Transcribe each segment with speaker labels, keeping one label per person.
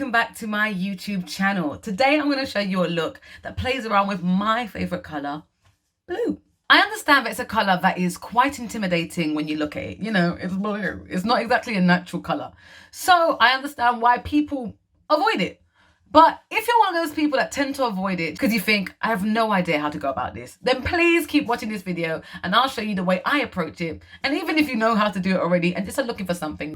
Speaker 1: welcome back to my YouTube channel. Today I'm going to show you a look that plays around with my favorite color, blue. I understand that it's a color that is quite intimidating when you look at it. You know, it's blue. It's not exactly a natural color. So I understand why people avoid it. But if you're one of those people that tend to avoid it because you think, I have no idea how to go about this, then please keep watching this video and I'll show you the way I approach it. And even if you know how to do it already and just are looking for something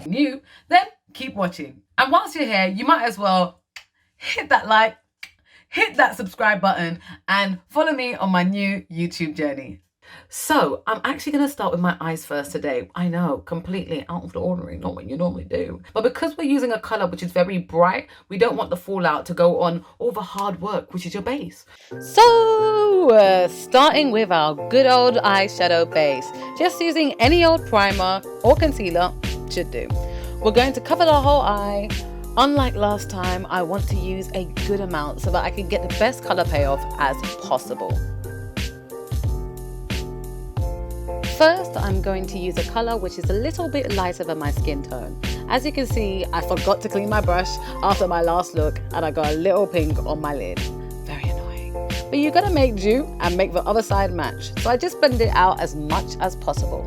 Speaker 1: new, then keep watching. And whilst you're here, you might as well hit that like, hit that subscribe button and follow me on my new YouTube journey. So I'm actually going to start with my eyes first today. I know, completely out of the ordinary, not what you normally do. But because we're using a colour which is very bright, we don't want the fallout to go on all the hard work, which is your base. So starting with our good old eyeshadow base. Just using any old primer or concealer should do. We're going to cover the whole eye. Unlike last time, I want to use a good amount so that I can get the best colour payoff as possible. First, I'm going to use a colour which is a little bit lighter than my skin tone. As you can see, I forgot to clean my brush after my last look and I got a little pink on my lid. Very annoying. But you gotta make do and make the other side match. So I just blend it out as much as possible.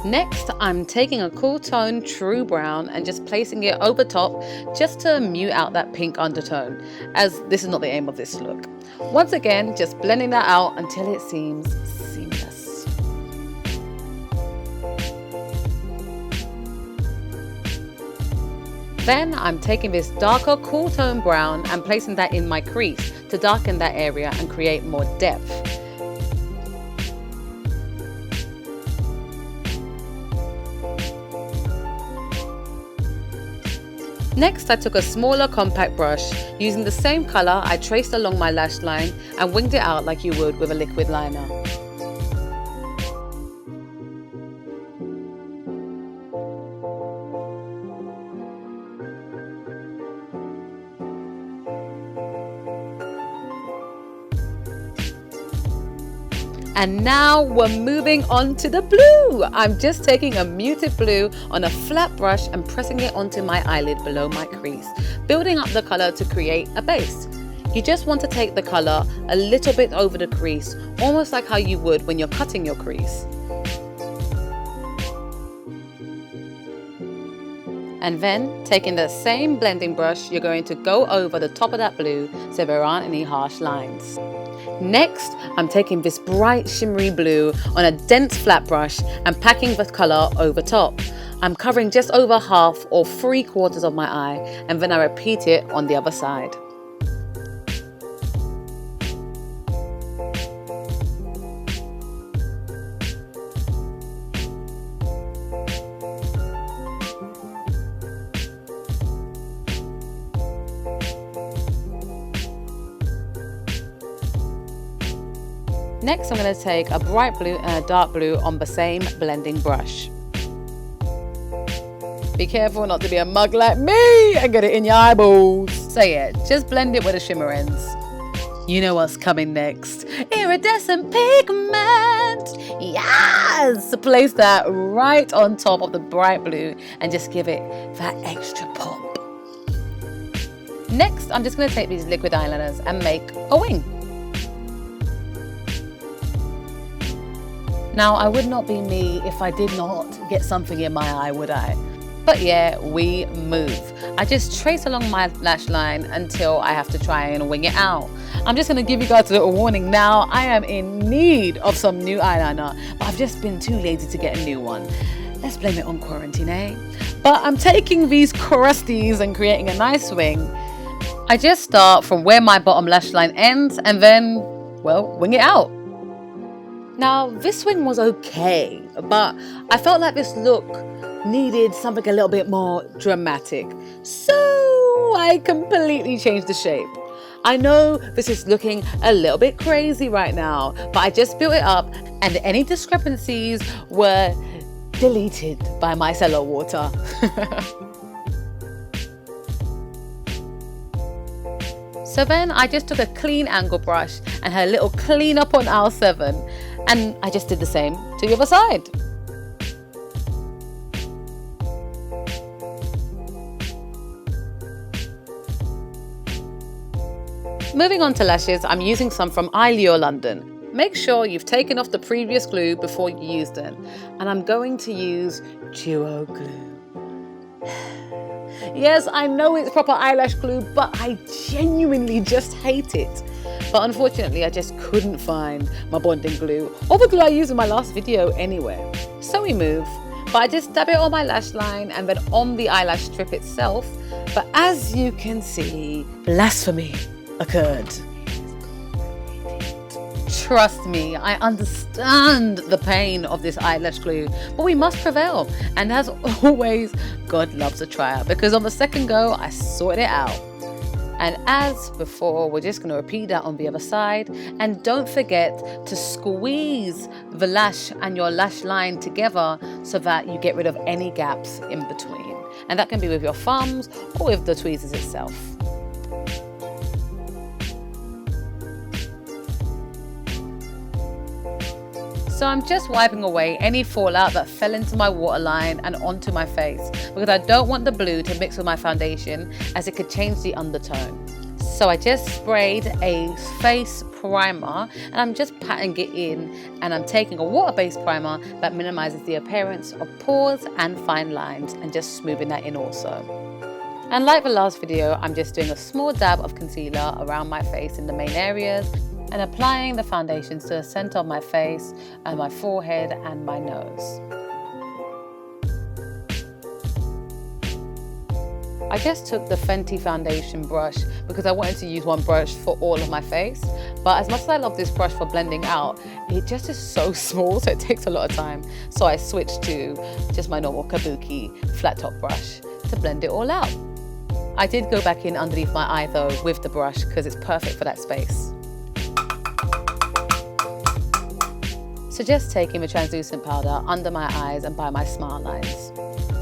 Speaker 1: Next, I'm taking a cool tone True Brown and just placing it over top just to mute out that pink undertone, as this is not the aim of this look. Once again, just blending that out until it seems seamless. Then I'm taking this darker cool tone brown and placing that in my crease to darken that area and create more depth. Next, I took a smaller compact brush. Using the same colour, I traced along my lash line and winged it out like you would with a liquid liner. And now we're moving on to the blue. I'm just taking a muted blue on a flat brush and pressing it onto my eyelid below my crease, building up the color to create a base. You just want to take the color a little bit over the crease, almost like how you would when you're cutting your crease. And then, taking the same blending brush, you're going to go over the top of that blue so there aren't any harsh lines. Next, I'm taking this bright shimmery blue on a dense flat brush and packing the colour over top. I'm covering just over half or 3/4 of my eye, and then I repeat it on the other side. Next, I'm going to take a bright blue and a dark blue on the same blending brush. Be careful not to be a mug like me and get it in your eyeballs. So yeah, just blend it where the shimmer ends. You know what's coming next. Iridescent pigment! Yes! Place that right on top of the bright blue and just give it that extra pop. Next, I'm just going to take these liquid eyeliners and make a wing. Now, I would not be me if I did not get something in my eye, would I? But yeah, we move. I just trace along my lash line until I have to try and wing it out. I'm just going to give you guys a little warning now. I am in need of some new eyeliner, but I've just been too lazy to get a new one. Let's blame it on quarantine, eh? But I'm taking these crusties and creating a nice wing. I just start from where my bottom lash line ends and then, well, wing it out. Now, this wing was okay, but I felt like this look needed something a little bit more dramatic. So I completely changed the shape. I know this is looking a little bit crazy right now, but I just built it up and any discrepancies were deleted by micellar water. So then I just took a clean angle brush and had a little clean up on aisle 7, and I just did the same to the other side. Moving on to lashes, I'm using some from Eyelure London. Make sure you've taken off the previous glue before you use them. And I'm going to use duo glue. Yes, I know it's proper eyelash glue, but I genuinely just hate it. But unfortunately, I just couldn't find my bonding glue, or the glue I used in my last video anywhere. So we move, but I just dab it on my lash line and then on the eyelash strip itself. But as you can see, blasphemy occurred. Trust me, I understand the pain of this eyelash glue, but we must prevail. And as always, God loves a trier, because on the second go, I sorted it out. And as before, we're just going to repeat that on the other side. And don't forget to squeeze the lash and your lash line together so that you get rid of any gaps in between. And that can be with your thumbs or with the tweezers itself. So I'm just wiping away any fallout that fell into my waterline and onto my face, because I don't want the blue to mix with my foundation, as it could change the undertone. So I just sprayed a face primer and I'm just patting it in, and I'm taking a water-based primer that minimizes the appearance of pores and fine lines, and just smoothing that in also. And like the last video, I'm just doing a small dab of concealer around my face in the main areas, and applying the foundations to the center of my face and my forehead and my nose. I just took the Fenty foundation brush because I wanted to use one brush for all of my face. But as much as I love this brush for blending out, it just is so small, so it takes a lot of time. So I switched to just my normal kabuki flat top brush to blend it all out. I did go back in underneath my eye though with the brush because it's perfect for that space. So just taking the translucent powder under my eyes and by my smile lines.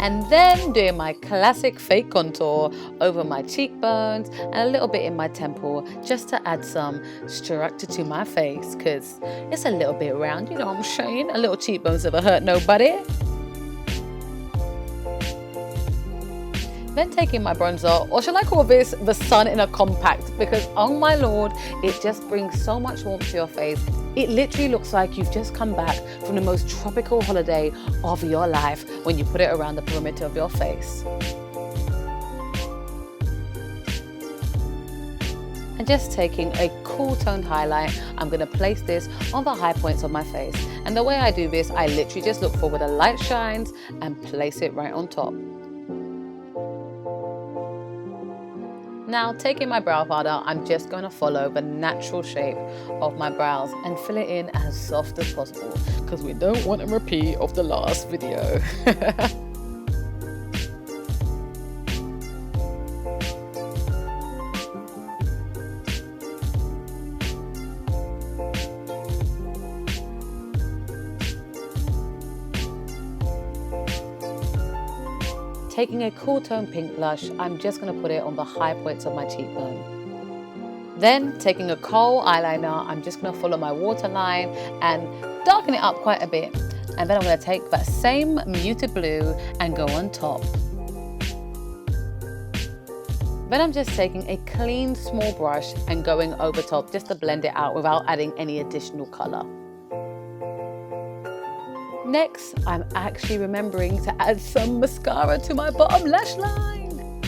Speaker 1: And then doing my classic fake contour over my cheekbones and a little bit in my temple, just to add some structure to my face, because it's a little bit round, you know what I'm saying? A little cheekbones never hurt nobody. Then taking my bronzer, or shall I call this the sun in a compact, because oh my lord, it just brings so much warmth to your face. It literally looks like you've just come back from the most tropical holiday of your life when you put it around the perimeter of your face. And just taking a cool toned highlight, I'm going to place this on the high points of my face. And the way I do this, I literally just look for where the light shines and place it right on top. Now, taking my brow powder, I'm just going to follow the natural shape of my brows and fill it in as soft as possible, because we don't want a repeat of the last video. Taking a cool tone pink blush, I'm just going to put it on the high points of my cheekbone. Then taking a kohl eyeliner, I'm just going to follow my waterline and darken it up quite a bit. And then I'm going to take that same muted blue and go on top. Then I'm just taking a clean small brush and going over top just to blend it out without adding any additional colour. Next, I'm actually remembering to add some mascara to my bottom lash line.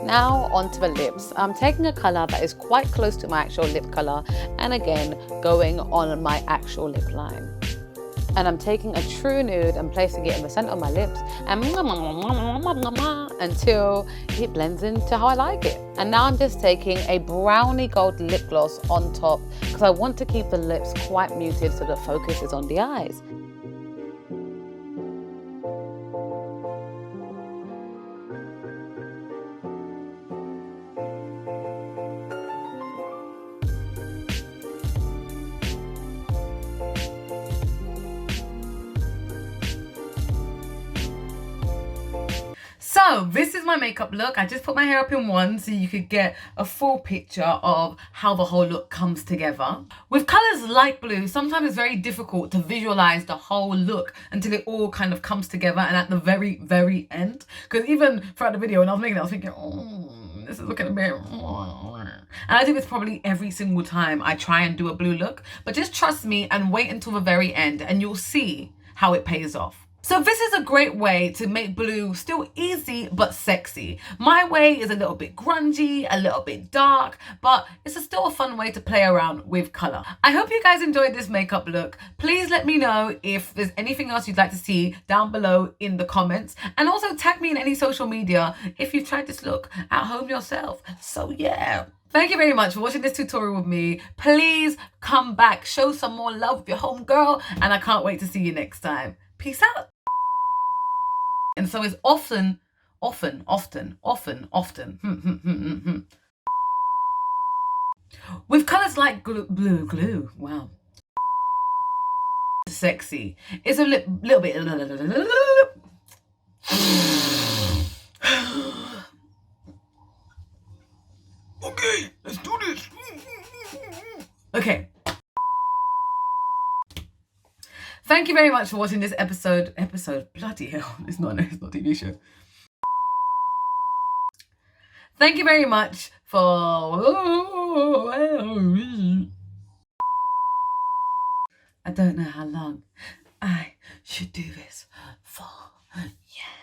Speaker 1: Now onto the lips. I'm taking a colour that is quite close to my actual lip colour, and again going on my actual lip line. And I'm taking a true nude and placing it in the centre of my lips and until it blends into how I like it. And now I'm just taking a brownie gold lip gloss on top because I want to keep the lips quite muted so the focus is on the eyes. So this is my makeup look. I just put my hair up in one so you could get a full picture of how the whole look comes together. With colors like blue, sometimes it's very difficult to visualize the whole look until it all kind of comes together and at the very, very end. Because even throughout the video when I was making it, I was thinking, oh, this is looking a bit... And I do this probably every single time I try and do a blue look. But just trust me and wait until the very end and you'll see how it pays off. So this is a great way to make blue still easy but sexy. My way is a little bit grungy, a little bit dark, but it's still a fun way to play around with color. I hope you guys enjoyed this makeup look. Please let me know if there's anything else you'd like to see down below in the comments. And also tag me in any social media if you've tried this look at home yourself. So yeah. Thank you very much for watching this tutorial with me. Please come back, show some more love with your homegirl, and I can't wait to see you next time. Peace out. And so it's often. With colors like glue, wow. Sexy. It's a little bit. Okay, let's do this. Okay. Thank you very much for watching this episode. Bloody hell, it's not a TV show. Thank you very much for... I don't know how long I should do this for. Yeah.